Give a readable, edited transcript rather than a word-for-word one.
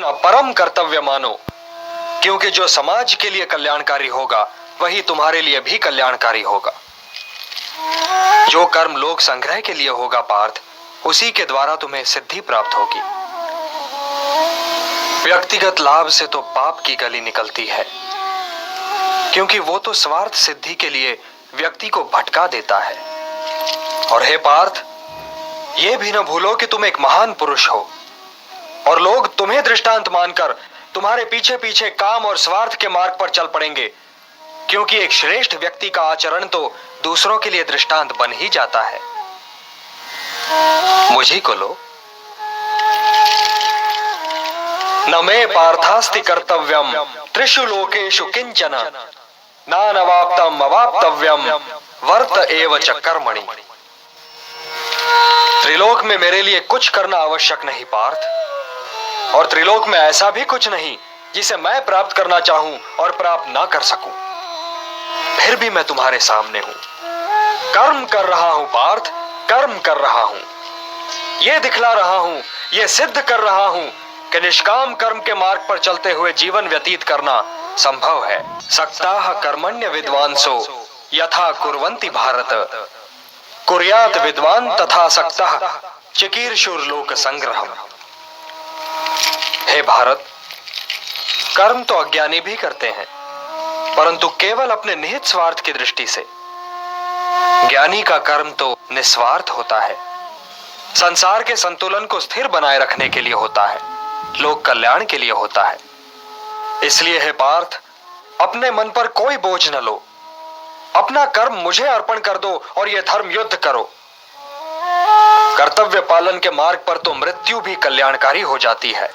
अपना परम कर्तव्य मानो, क्योंकि जो समाज के लिए कल्याणकारी होगा वही तुम्हारे लिए भी कल्याणकारी होगा। जो कर्म लोक संग्रह के लिए होगा पार्थ, उसी के द्वारा तुम्हें सिद्धि प्राप्त होगी। व्यक्तिगत लाभ से तो पाप की गली निकलती है, क्योंकि वो तो स्वार्थ सिद्धि के लिए व्यक्ति को भटका देता है। और हे पार्थ, ये भी न भूलो कि तुम एक महान पुरुष हो और लोग तुम्हें दृष्टांत मानकर तुम्हारे पीछे पीछे काम और स्वार्थ के मार्ग पर चल पड़ेंगे, क्योंकि एक श्रेष्ठ व्यक्ति का आचरण तो दूसरों के लिए दृष्टांत बन ही जाता है। मुझे को लो। न मे पार्थास्ति कर्तव्यम त्रिषु लोकेषु किंचन नानवाप्तम अवाप्तव्यम वर्त एव च कर्मणि। त्रिलोक में मेरे लिए कुछ करना आवश्यक नहीं पार्थ, और त्रिलोक में ऐसा भी कुछ नहीं जिसे मैं प्राप्त करना चाहूं और प्राप्त ना कर सकूं। फिर भी मैं तुम्हारे सामने हूं, कर्म कर रहा हूं पार्थ, कर्म कर रहा हूं। यह दिखला रहा हूं, यह सिद्ध कर रहा हूं कि निष्काम कर्म के मार्ग पर चलते हुए जीवन व्यतीत करना संभव है। सक्ताः कर्मण्य विद्वांसो यथा कुर्वन्ति भारत, कुर्यात विद्वान तथा सक्तः चिकीर्षुर्लोक संग्रहम्। हे भारत, कर्म तो अज्ञानी भी करते हैं, परंतु केवल अपने निहित स्वार्थ की दृष्टि से। ज्ञानी का कर्म तो निस्वार्थ होता है, संसार के संतुलन को स्थिर बनाए रखने के लिए होता है, लोक कल्याण के लिए होता है। इसलिए हे पार्थ, अपने मन पर कोई बोझ न लो, अपना कर्म मुझे अर्पण कर दो और यह धर्म युद्ध करो। कर्तव्य पालन के मार्ग पर तो मृत्यु भी कल्याणकारी हो जाती है।